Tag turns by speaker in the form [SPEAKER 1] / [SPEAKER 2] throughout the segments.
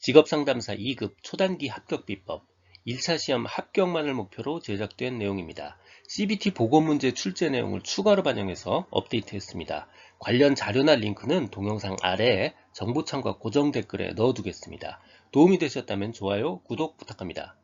[SPEAKER 1] 직업상담사 2급 초단기 합격 비법 1차 시험 합격만을 목표로 제작된 내용입니다. CBT 보고문제 출제 내용을 추가로 반영해서 업데이트했습니다. 관련 자료나 링크는 동영상 아래에 정보창과 고정 댓글에 넣어두겠습니다. 도움이 되셨다면 좋아요, 구독 부탁합니다.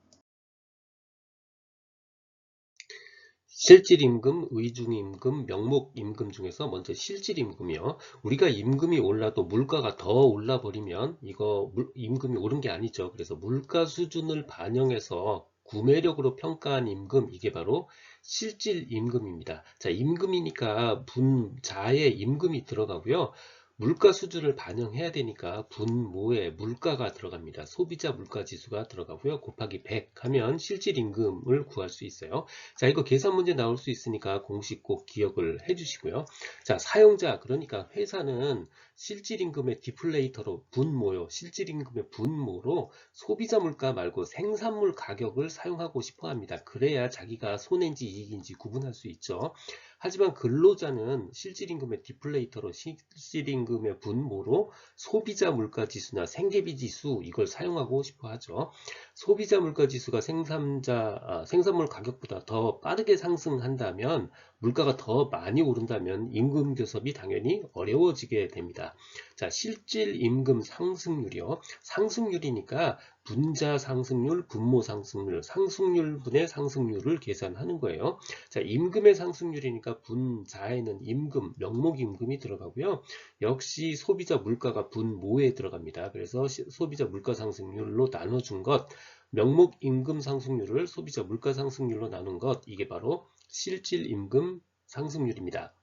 [SPEAKER 1] 실질임금, 의중임금, 명목임금 중에서 먼저 실질임금이요. 우리가 임금이 올라도 물가가 더 올라버리면 이거 임금이 오른 게 아니죠. 그래서 물가 수준을 반영해서 구매력으로 평가한 임금, 이게 바로 실질임금입니다. 자, 임금이니까 분자에 임금이 들어가고요. 물가 수준을 반영해야 되니까 분모에 물가가 들어갑니다. 소비자 물가 지수가 들어가고요. 곱하기 100 하면 실질임금을 구할 수 있어요. 자, 이거 계산 문제 나올 수 있으니까 공식 꼭 기억을 해주시고요. 자, 사용자, 그러니까 회사는 실질임금의 디플레이터로 분모요. 실질임금의 분모로 소비자 물가 말고 생산물 가격을 사용하고 싶어 합니다. 그래야 자기가 손해인지 이익인지 구분할 수 있죠. 하지만 근로자는 실질임금의 디플레이터로 실질임금의 분모로 소비자 물가지수나 생계비지수 이걸 사용하고 싶어 하죠. 소비자 물가지수가 생산물 가격보다 더 빠르게 상승한다면 물가가 더 많이 오른다면 임금 교섭이 당연히 어려워지게 됩니다. 자, 실질 임금 상승률이요. 상승률이니까 분자 상승률, 분모 상승률, 상승률분의 상승률을 계산하는 거예요. 자, 임금의 상승률이니까 분자에는 임금, 명목임금이 들어가고요. 역시 소비자 물가가 분모에 들어갑니다. 그래서 소비자 물가 상승률로 나눠준 것, 명목임금 상승률을 소비자 물가 상승률로 나눈 것, 이게 바로 실질임금 상승률입니다.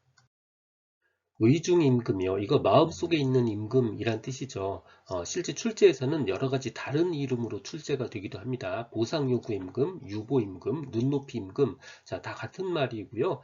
[SPEAKER 1] 의중임금이요. 이거 마음속에 있는 임금이란 뜻이죠. 실제 출제에서는 여러 가지 다른 이름으로 출제가 되기도 합니다. 보상요구임금, 유보임금, 눈높이임금, 자, 다 같은 말이고요.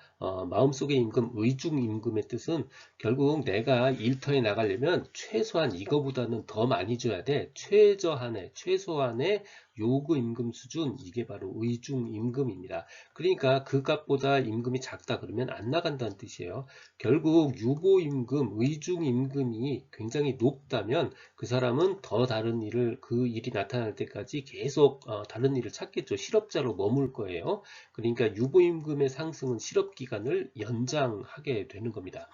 [SPEAKER 1] 마음속의 임금, 의중임금의 뜻은 결국 내가 일터에 나가려면 최소한 이거보다는 더 많이 줘야 돼. 최소한의 요구임금 수준, 이게 바로 의중임금입니다. 그러니까 그 값보다 임금이 작다 그러면 안 나간다는 뜻이에요. 결국 유보임금, 의중임금이 굉장히 높다면 그 사람은 더 다른 일을, 그 일이 나타날 때까지 계속 다른 일을 찾겠죠. 실업자로 머물 거예요. 그러니까 유보임금의 상승은 실업기간을 연장하게 되는 겁니다.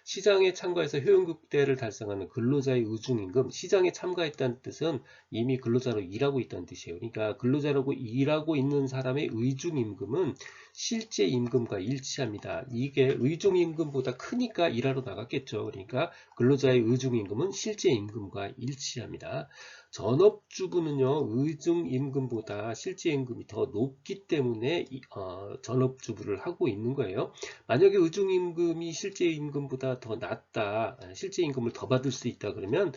[SPEAKER 1] 시장에 참가해서 효용극대를 달성하는 근로자의 의중임금, 시장에 참가했다는 뜻은 이미 근로자로 일하고 있다는 뜻이에요. 그러니까 근로자라고 일하고 있는 사람의 의중임금은 실제 임금과 일치합니다. 이게 의중임금보다 크니까 일하러 나갔겠죠. 그러니까 근로자의 의중임금은 실제 임금과 일치합니다. 전업주부는요, 의중임금보다 실제 임금이 더 높기 때문에 전업주부를 하고 있는 거예요. 만약에 의중임금이 실제 임금보다 더 낮다, 실제 임금을 더 받을 수 있다 그러면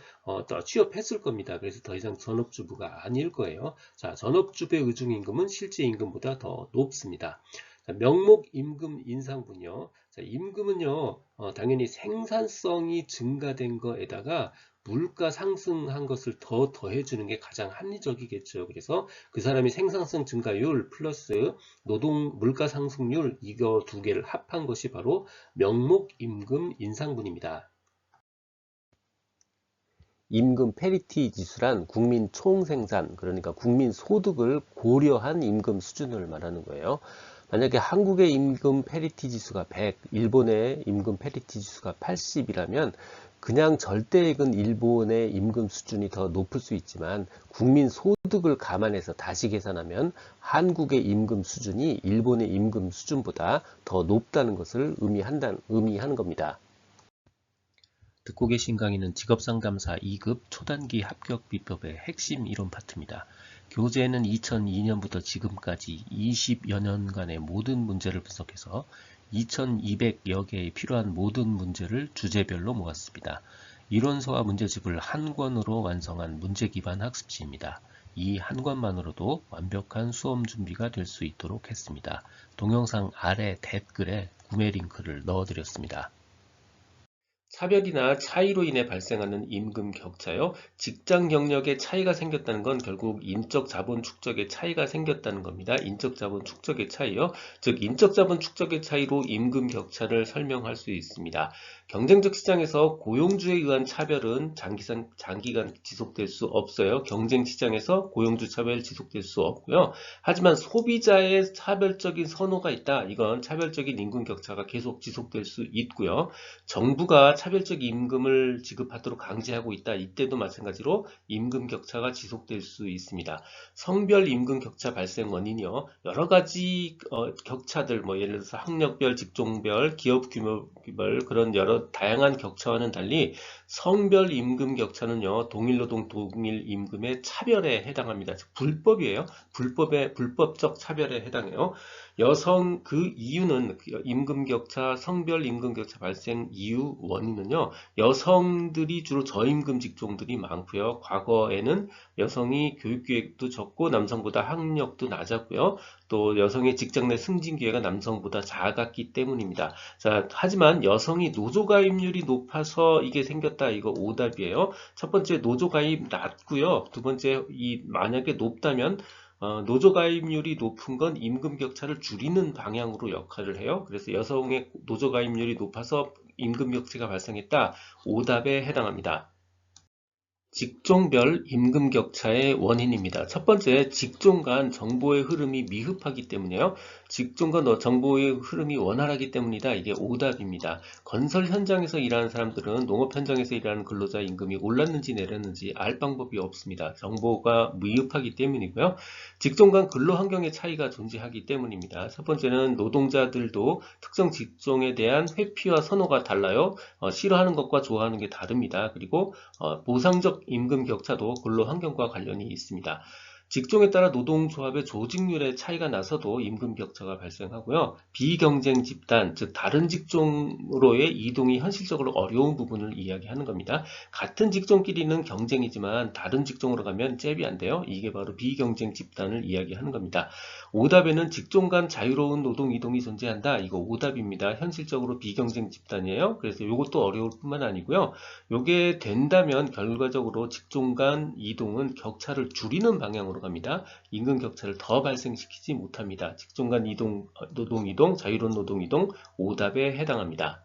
[SPEAKER 1] 또 취업했을 겁니다. 그래서 더 이상 전업주부가 아닐 거예요. 자, 전업주부의 의중임금은 실제 임금보다 더 높습니다. 자, 명목임금 인상분요. 자, 임금은요, 당연히 생산성이 증가된 거에다가 물가 상승한 것을 더 더해주는 게 가장 합리적이겠죠. 그래서 그 사람이 생산성 증가율 플러스 노동 물가 상승률, 이거 두 개를 합한 것이 바로 명목임금 인상분입니다. 임금 페리티 지수란 국민 총생산, 그러니까 국민 소득을 고려한 임금 수준을 말하는 거예요. 만약에 한국의 임금 페리티 지수가 100, 일본의 임금 페리티 지수가 80이라면 그냥 절대액은 일본의 임금 수준이 더 높을 수 있지만 국민 소득을 감안해서 다시 계산하면 한국의 임금 수준이 일본의 임금 수준보다 더 높다는 것을 의미하는 겁니다. 듣고 계신 강의는 직업상담사 2급 초단기 합격 비법의 핵심 이론 파트입니다. 교재에는 2002년부터 지금까지 20여 년간의 모든 문제를 분석해서 2200여 개의 필요한 모든 문제를 주제별로 모았습니다. 이론서와 문제집을 한 권으로 완성한 문제 기반 학습지입니다. 이 한 권만으로도 완벽한 수험 준비가 될 수 있도록 했습니다. 동영상 아래 댓글에 구매 링크를 넣어드렸습니다. 차별이나 차이로 인해 발생하는 임금 격차요. 직장 경력에 차이가 생겼다는 건 결국 인적 자본 축적에 차이가 생겼다는 겁니다. 인적 자본 축적의 차이요. 즉 인적 자본 축적의 차이로 임금 격차를 설명할 수 있습니다. 경쟁적 시장에서 고용주에 의한 차별은 장기간 지속될 수 없어요. 경쟁 시장에서 고용주 차별 지속될 수 없고요. 하지만 소비자의 차별적인 선호가 있다. 이건 차별적인 임금 격차가 계속 지속될 수 있고요. 정부가 차별적 임금을 지급하도록 강제하고 있다. 이때도 마찬가지로 임금 격차가 지속될 수 있습니다. 성별 임금 격차 발생 원인이요. 여러 가지 격차들, 뭐 예를 들어서 학력별, 직종별, 기업 규모별 그런 여러 다양한 격차와는 달리 성별 임금 격차는요. 동일노동 동일 임금의 차별에 해당합니다. 즉 불법이에요. 불법적 차별에 해당해요. 그 이유는 임금 격차, 성별 임금 격차 발생 이유 원인은요. 여성들이 주로 저임금 직종들이 많고요. 과거에는 여성이 교육 기회도 적고 남성보다 학력도 낮았고요. 또 여성의 직장 내 승진 기회가 남성보다 작았기 때문입니다. 자, 하지만 여성이 노조 가입률이 높아서 이게 생겼다. 이거 오답이에요. 첫 번째 노조 가입 낮고요. 두 번째 만약에 높다면 노조 가입률이 높은 건 임금 격차를 줄이는 방향으로 역할을 해요. 그래서 여성의 노조 가입률이 높아서 임금 격차가 발생했다. 오답에 해당합니다. 직종별 임금 격차의 원인입니다. 첫 번째, 직종 간 정보의 흐름이 미흡하기 때문에요. 직종 간 정보의 흐름이 원활하기 때문이다. 이게 오답입니다. 건설 현장에서 일하는 사람들은 농업 현장에서 일하는 근로자 임금이 올랐는지 내렸는지 알 방법이 없습니다. 정보가 미흡하기 때문이고요. 직종 간 근로 환경의 차이가 존재하기 때문입니다. 첫 번째는 노동자들도 특정 직종에 대한 회피와 선호가 달라요. 싫어하는 것과 좋아하는 게 다릅니다. 그리고 보상적 임금 격차도 근로 환경과 관련이 있습니다. 직종에 따라 노동조합의 조직률의 차이가 나서도 임금 격차가 발생하고요. 비경쟁 집단, 즉 다른 직종으로의 이동이 현실적으로 어려운 부분을 이야기하는 겁니다. 같은 직종끼리는 경쟁이지만 다른 직종으로 가면 잽이 안 돼요. 이게 바로 비경쟁 집단을 이야기하는 겁니다. 오답에는 직종 간 자유로운 노동 이동이 존재한다. 이거 오답입니다. 현실적으로 비경쟁 집단이에요. 그래서 이것도 어려울 뿐만 아니고요. 이게 된다면 결과적으로 직종 간 이동은 격차를 줄이는 방향으로 갑니다. 임금 격차를 더 발생시키지 못합니다. 직종 간 이동, 노동 이동, 자유로운 노동 이동, 오답에 해당합니다.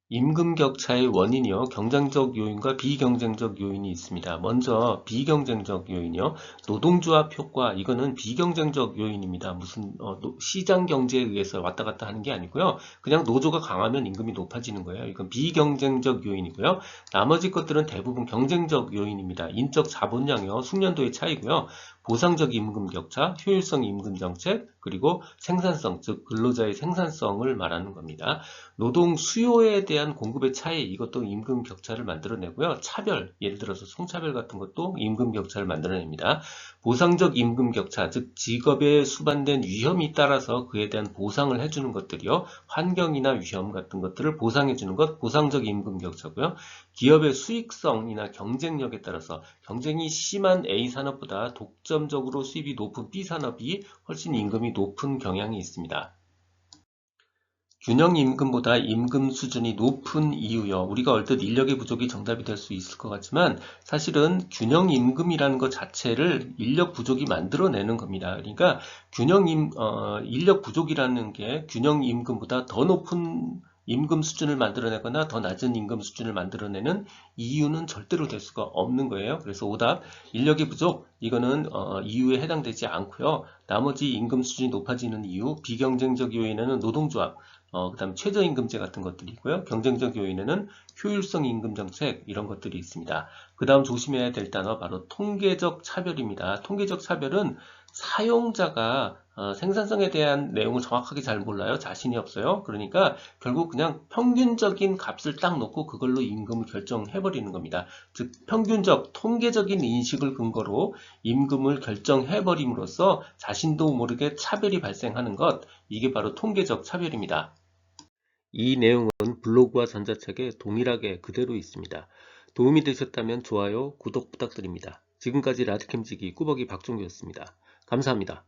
[SPEAKER 1] 임금 격차의 원인이요. 경쟁적 요인과 비경쟁적 요인이 있습니다. 먼저 비경쟁적 요인이요. 노동조합 효과, 이거는 비경쟁적 요인입니다. 무슨 시장 경제에 의해서 왔다 갔다 하는 게 아니고요. 그냥 노조가 강하면 임금이 높아지는 거예요. 이건 비경쟁적 요인이고요. 나머지 것들은 대부분 경쟁적 요인입니다. 인적 자본량이요. 숙련도의 차이고요. 보상적 임금 격차, 효율성 임금 정책, 그리고 생산성, 즉 근로자의 생산성을 말하는 겁니다. 노동 수요에 대한 공급의 차이, 이것도 임금 격차를 만들어내고요. 차별, 예를 들어서 성차별 같은 것도 임금 격차를 만들어냅니다. 보상적 임금 격차, 즉 직업에 수반된 위험이 따라서 그에 대한 보상을 해주는 것들이요. 환경이나 위험 같은 것들을 보상해주는 것, 보상적 임금 격차고요. 기업의 수익성이나 경쟁력에 따라서 경쟁이 심한 A산업보다 독점적으로 수입이 높은 B산업이 훨씬 임금이 높은 경향이 있습니다. 균형 임금보다 임금 수준이 높은 이유요. 우리가 얼핏 인력의 부족이 정답이 될 수 있을 것 같지만 사실은 균형 임금이라는 것 자체를 인력 부족이 만들어내는 겁니다. 그러니까 인력 부족이라는 게 균형 임금보다 더 높은 임금 수준을 만들어내거나 더 낮은 임금 수준을 만들어내는 이유는 절대로 될 수가 없는 거예요. 그래서 오답, 인력의 부족, 이거는 이유에 해당되지 않고요. 나머지 임금 수준이 높아지는 이유, 비경쟁적 요인에는 노동조합, 그다음 최저임금제 같은 것들이 있고요. 경쟁적 요인에는 효율성 임금 정책 이런 것들이 있습니다. 그 다음 조심해야 될 단어 바로 통계적 차별입니다. 통계적 차별은 사용자가 생산성에 대한 내용을 정확하게 잘 몰라요. 자신이 없어요. 그러니까 결국 그냥 평균적인 값을 딱 놓고 그걸로 임금을 결정해버리는 겁니다. 즉 평균적, 통계적인 인식을 근거로 임금을 결정해버림으로써 자신도 모르게 차별이 발생하는 것, 이게 바로 통계적 차별입니다. 이 내용은 블로그와 전자책에 동일하게 그대로 있습니다. 도움이 되셨다면 좋아요, 구독 부탁드립니다. 지금까지 라디캠지기 꾸벅이 박종규였습니다. 감사합니다.